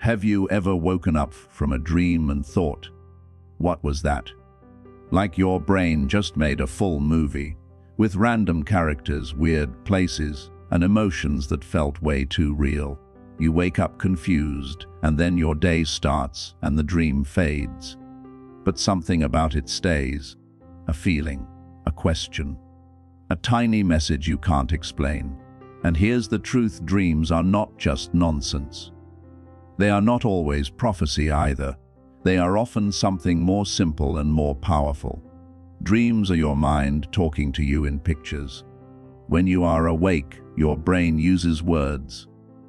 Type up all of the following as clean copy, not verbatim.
Have you ever woken up from a dream and thought, what was that? Like your brain just made a full movie, with random characters, weird places, and emotions that felt way too real. You wake up confused, and then your day starts and the dream fades. But something about it stays. A feeling, a question, a tiny message you can't explain. And here's the truth: dreams are not just nonsense. They are not always prophecy either. They are often something more simple and more powerful. Dreams are your mind talking to you in pictures. When you are awake, your brain uses words,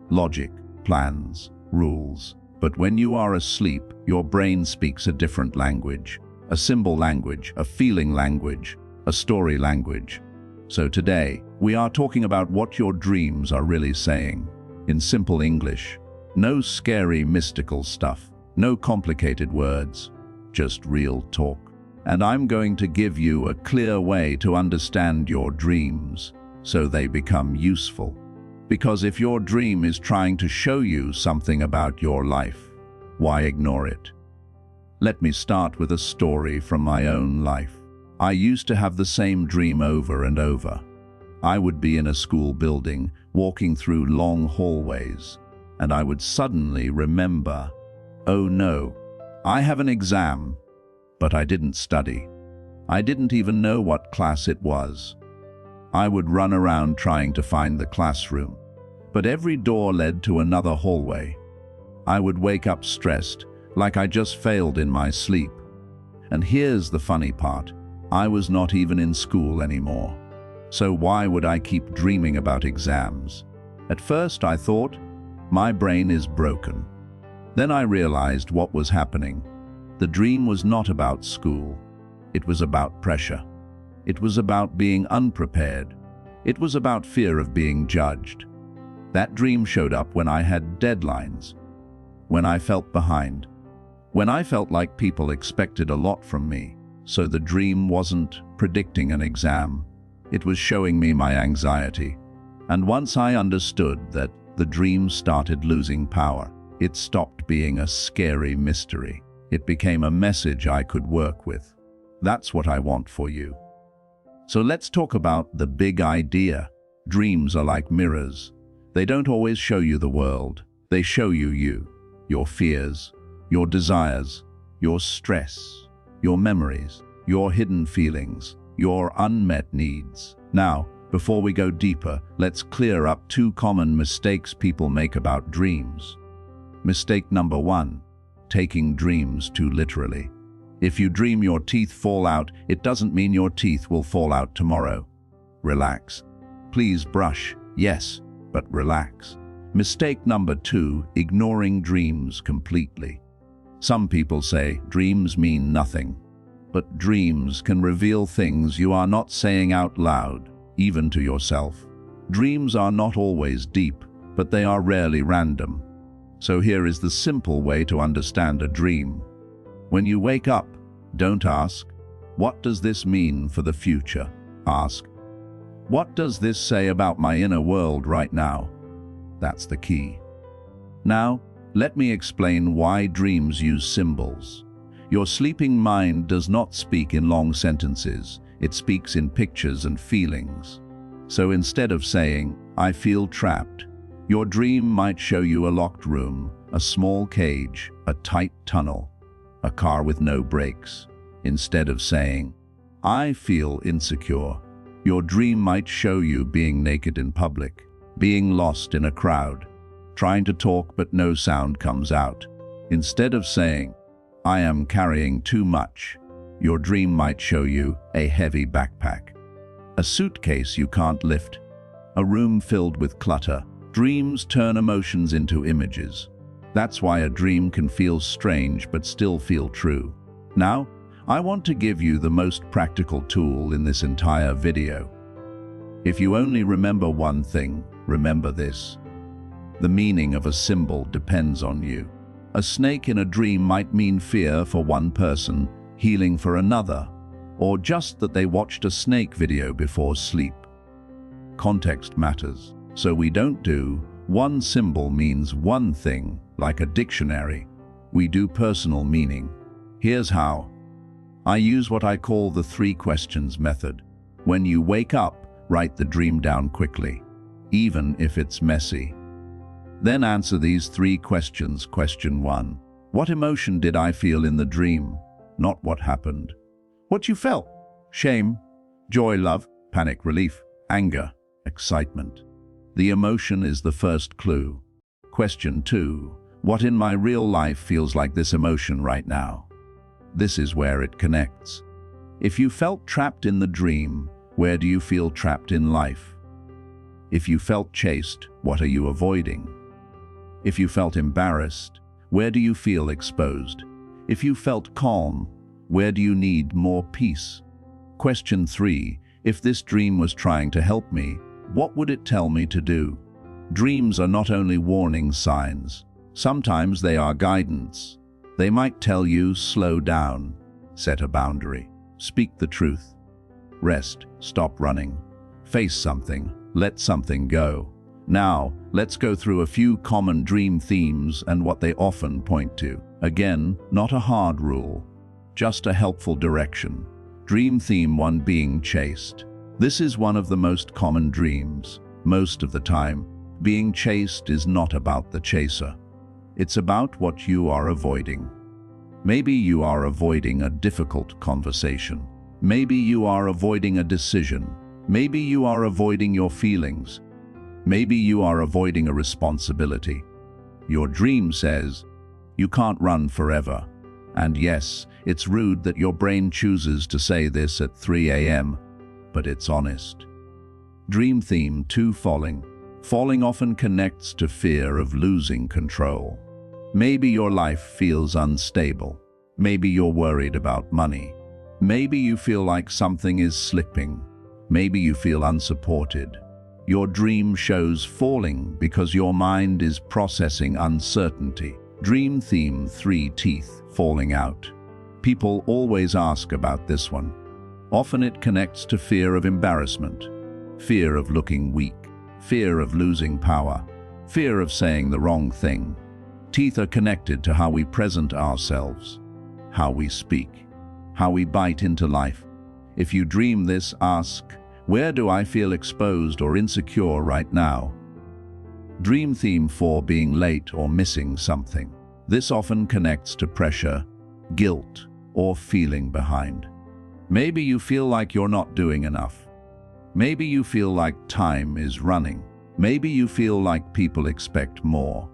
logic, plans, rules. But when you are asleep, your brain speaks a different language, a symbol language, a feeling language, a story language. So today, we are talking about what your dreams are really saying. In simple English, no scary mystical stuff, no complicated words, just real talk. And I'm going to give you a clear way to understand your dreams so they become useful. Because if your dream is trying to show you something about your life, why ignore it? Let me start with a story from my own life. I used to have the same dream over and over. I would be in a school building, walking through long hallways, and I would suddenly remember, oh no, I have an exam. But I didn't study. I didn't even know what class it was. I would run around trying to find the classroom, but every door led to another hallway. I would wake up stressed, like I just failed in my sleep. And here's the funny part: I was not even in school anymore. So why would I keep dreaming about exams? At first I thought, my brain is broken. Then I realized what was happening. The dream was not about school. It was about pressure. It was about being unprepared. It was about fear of being judged. That dream showed up when I had deadlines, when I felt behind, when I felt like people expected a lot from me. So the dream wasn't predicting an exam. It was showing me my anxiety. And once I understood that, the dream started losing power. It stopped being a scary mystery. It became a message I could work with. That's what I want for you. So let's talk about the big idea. Dreams are like mirrors. They don't always show you the world. They show you, your fears, your desires, your stress, your memories, your hidden feelings, your unmet needs. Now, before we go deeper, let's clear up two common mistakes people make about dreams. Mistake number 1, taking dreams too literally. If you dream your teeth fall out, it doesn't mean your teeth will fall out tomorrow. Relax. Please brush, yes, but relax. Mistake number 2, ignoring dreams completely. Some people say dreams mean nothing. But dreams can reveal things you are not saying out loud, even to yourself. Dreams are not always deep, but they are rarely random. So here is the simple way to understand a dream. When you wake up, don't ask, what does this mean for the future? Ask, what does this say about my inner world right now? That's the key. Now, let me explain why dreams use symbols. Your sleeping mind does not speak in long sentences. It speaks in pictures and feelings. So instead of saying, I feel trapped, your dream might show you a locked room, a small cage, a tight tunnel, a car with no brakes. Instead of saying, I feel insecure, your dream might show you being naked in public, being lost in a crowd, trying to talk but no sound comes out. Instead of saying, I am carrying too much, your dream might show you a heavy backpack, a suitcase you can't lift, a room filled with clutter. Dreams turn emotions into images. That's why a dream can feel strange but still feel true. Now, I want to give you the most practical tool in this entire video. If you only remember one thing, remember this. The meaning of a symbol depends on you. A snake in a dream might mean fear for one person, healing for another, or just that they watched a snake video before sleep. Context matters, so we don't do one symbol means one thing, like a dictionary. We do personal meaning. Here's how. I use what I call the 3 questions method. When you wake up, write the dream down quickly, even if it's messy. Then answer these 3 questions. Question 1. What emotion did I feel in the dream? Not what happened. What you felt? Shame, joy, love, panic, relief, anger, excitement. The emotion is the first clue. Question 2. What in my real life feels like this emotion right now? This is where it connects. If you felt trapped in the dream, where do you feel trapped in life? If you felt chased, what are you avoiding? If you felt embarrassed, where do you feel exposed? If you felt calm, where do you need more peace? Question 3. If this dream was trying to help me, what would it tell me to do? Dreams are not only warning signs. Sometimes they are guidance. They might tell you, slow down, set a boundary, speak the truth, rest, stop running, face something, let something go. Now, let's go through a few common dream themes and what they often point to. Again, not a hard rule, just a helpful direction. Dream theme 1, being chased. This is one of the most common dreams. Most of the time, being chased is not about the chaser. It's about what you are avoiding. Maybe you are avoiding a difficult conversation. Maybe you are avoiding a decision. Maybe you are avoiding your feelings. Maybe you are avoiding a responsibility. Your dream says, you can't run forever. And yes, it's rude that your brain chooses to say this at 3 a.m., but it's honest. Dream theme 2, falling. Falling often connects to fear of losing control. Maybe your life feels unstable. Maybe you're worried about money. Maybe you feel like something is slipping. Maybe you feel unsupported. Your dream shows falling because your mind is processing uncertainty. Dream theme 3, teeth, falling out. People always ask about this one. Often it connects to fear of embarrassment, fear of looking weak, fear of losing power, fear of saying the wrong thing. Teeth are connected to how we present ourselves, how we speak, how we bite into life. If you dream this, ask, where do I feel exposed or insecure right now? Dream theme 4, being late or missing something. This often connects to pressure, guilt, or feeling behind. Maybe you feel like you're not doing enough. Maybe you feel like time is running. Maybe you feel like people expect more.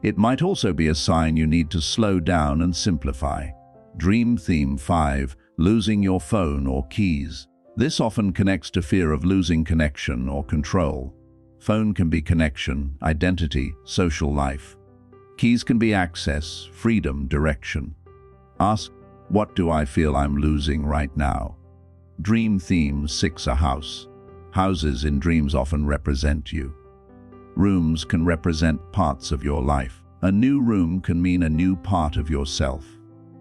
It might also be a sign you need to slow down and simplify. Dream theme 5, losing your phone or keys. This often connects to fear of losing connection or control. Phone can be connection, identity, social life. Keys can be access, freedom, direction. Ask, what do I feel I'm losing right now? Dream theme 6, a house. Houses in dreams often represent you. Rooms can represent parts of your life. A new room can mean a new part of yourself.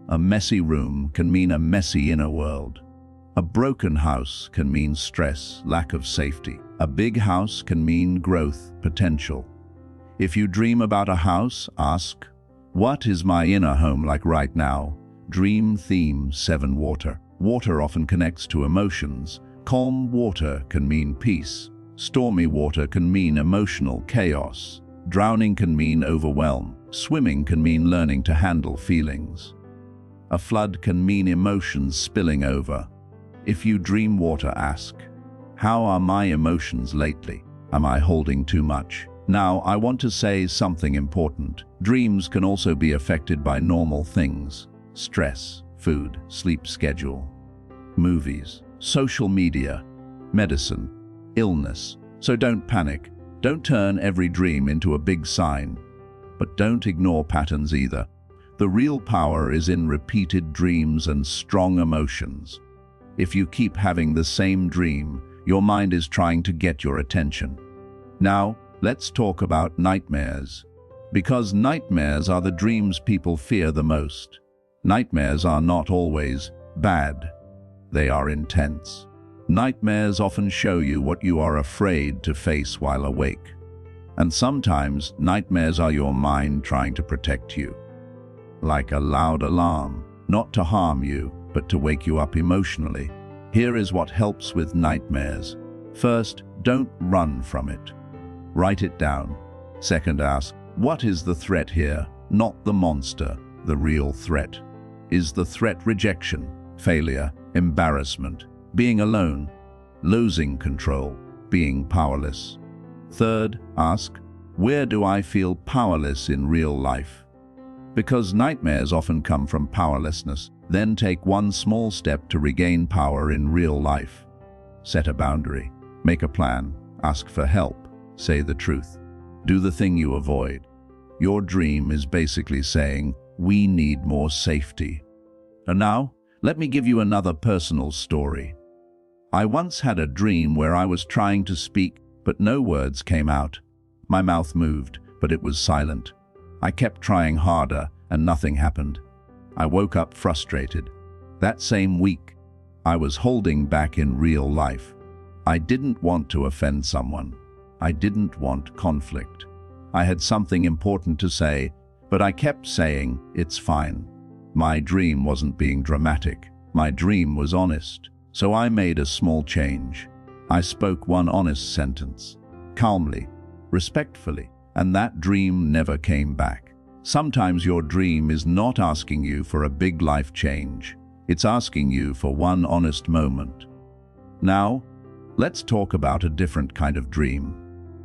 A messy room can mean a messy inner world. A broken house can mean stress, lack of safety. A big house can mean growth, potential. If you dream about a house, ask, what is my inner home like right now? Dream theme 7, water. Water often connects to emotions. Calm water can mean peace. Stormy water can mean emotional chaos. Drowning can mean overwhelm. Swimming can mean learning to handle feelings. A flood can mean emotions spilling over. If you dream water, ask, how are my emotions lately? Am I holding too much? Now, I want to say something important. Dreams can also be affected by normal things. Stress, food, sleep schedule, movies, social media, medicine, illness. So don't panic. Don't turn every dream into a big sign. But don't ignore patterns either. The real power is in repeated dreams and strong emotions. If you keep having the same dream, your mind is trying to get your attention. Now, let's talk about nightmares. Because nightmares are the dreams people fear the most. Nightmares are not always bad. They are intense. Nightmares often show you what you are afraid to face while awake. And sometimes nightmares are your mind trying to protect you. Like a loud alarm, not to harm you, but to wake you up emotionally. Here is what helps with nightmares. First, don't run from it. Write it down. Second, ask, what is the threat here? Not the monster, the real threat. Is the threat rejection, failure, embarrassment, being alone, losing control, being powerless? Third, ask, where do I feel powerless in real life? Because nightmares often come from powerlessness. Then take one small step to regain power in real life. Set a boundary. Make a plan. Ask for help. Say the truth. Do the thing you avoid. Your dream is basically saying, we need more safety. And now, let me give you another personal story. I once had a dream where I was trying to speak, but no words came out. My mouth moved, but it was silent. I kept trying harder, and nothing happened. I woke up frustrated. That same week, I was holding back in real life. I didn't want to offend someone. I didn't want conflict. I had something important to say, but I kept saying, it's fine. My dream wasn't being dramatic. My dream was honest. So I made a small change. I spoke one honest sentence, calmly, respectfully, and that dream never came back. Sometimes your dream is not asking you for a big life change. It's asking you for one honest moment. Now, let's talk about a different kind of dream.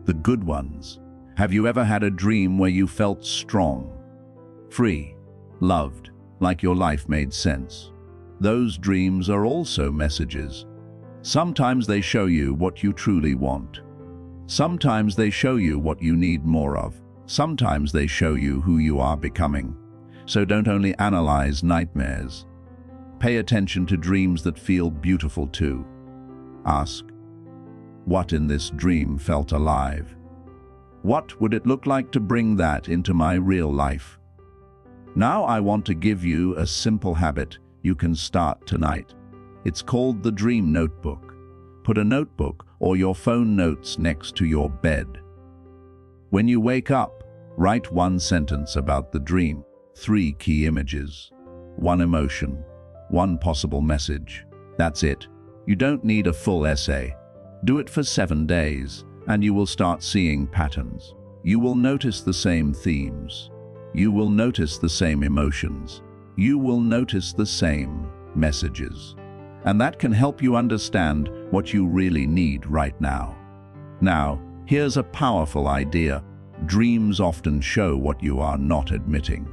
The good ones. Have you ever had a dream where you felt strong, free, loved, like your life made sense? Those dreams are also messages. Sometimes they show you what you truly want. Sometimes they show you what you need more of. Sometimes they show you who you are becoming. So don't only analyze nightmares. Pay attention to dreams that feel beautiful too. Ask, what in this dream felt alive? What would it look like to bring that into my real life? Now I want to give you a simple habit you can start tonight. It's called the Dream Notebook. Put a notebook or your phone notes next to your bed. When you wake up, write one sentence about the dream, 3 key images, 1 emotion, 1 possible message. That's it. You don't need a full essay. Do it for 7 days, and you will start seeing patterns. You will notice the same themes. You will notice the same emotions. You will notice the same messages. And that can help you understand what you really need right now. Now, here's a powerful idea. Dreams often show what you are not admitting.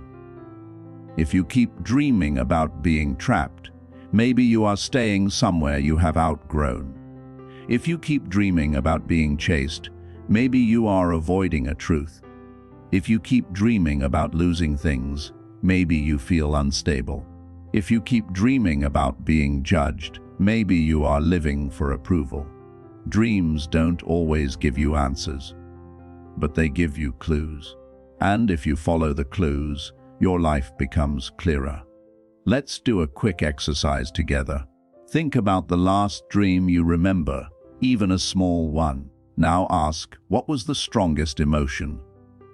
If you keep dreaming about being trapped, maybe you are staying somewhere you have outgrown. If you keep dreaming about being chased, maybe you are avoiding a truth. If you keep dreaming about losing things, maybe you feel unstable. If you keep dreaming about being judged, maybe you are living for approval. Dreams don't always give you answers, but they give you clues. And if you follow the clues, your life becomes clearer. Let's do a quick exercise together. Think about the last dream you remember, even a small one. Now ask, what was the strongest emotion?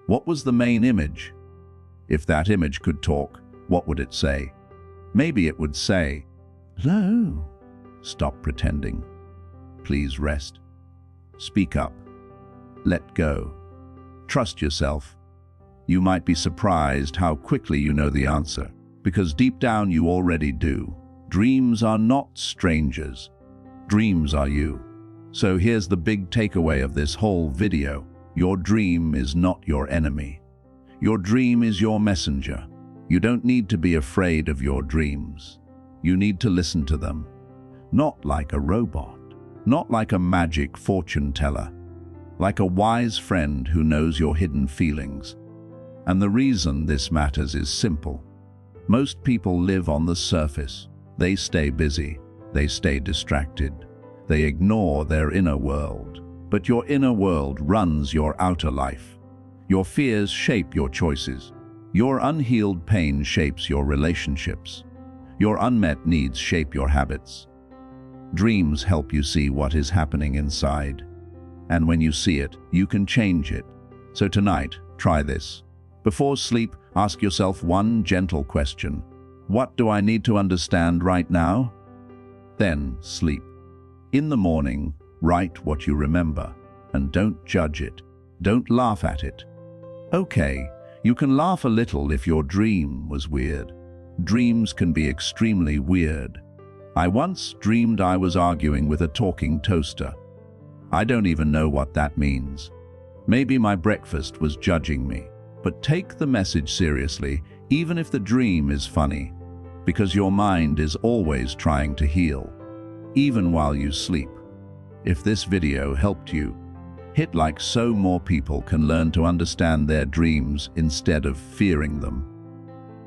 What was the main image? If that image could talk, what would it say? Maybe it would say, "Hello." Stop pretending. Please rest. Speak up. Let go. Trust yourself. You might be surprised how quickly you know the answer, because deep down you already do. Dreams are not strangers. Dreams are you. So here's the big takeaway of this whole video. Your dream is not your enemy. Your dream is your messenger. You don't need to be afraid of your dreams. You need to listen to them. Not like a robot. Not like a magic fortune teller. Like a wise friend who knows your hidden feelings. And the reason this matters is simple. Most people live on the surface. They stay busy. They stay distracted. They ignore their inner world. But your inner world runs your outer life. Your fears shape your choices. Your unhealed pain shapes your relationships. Your unmet needs shape your habits. Dreams help you see what is happening inside. And when you see it, you can change it. So tonight, try this. Before sleep, ask yourself one gentle question. What do I need to understand right now? Then sleep. In the morning, write what you remember, and don't judge it. Don't laugh at it. Okay, you can laugh a little if your dream was weird. Dreams can be extremely weird. I once dreamed I was arguing with a talking toaster. I don't even know what that means. Maybe my breakfast was judging me. But take the message seriously, even if the dream is funny, because your mind is always trying to heal, even while you sleep. If this video helped you, hit like so more people can learn to understand their dreams instead of fearing them.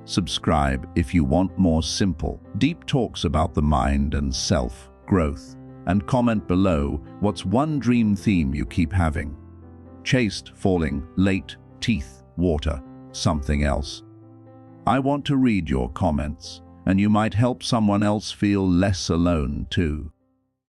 Subscribe if you want more simple, deep talks about the mind and self-growth, and comment below what's one dream theme you keep having. Chased, falling, late, teeth, water, something else. I want to read your comments, and you might help someone else feel less alone too.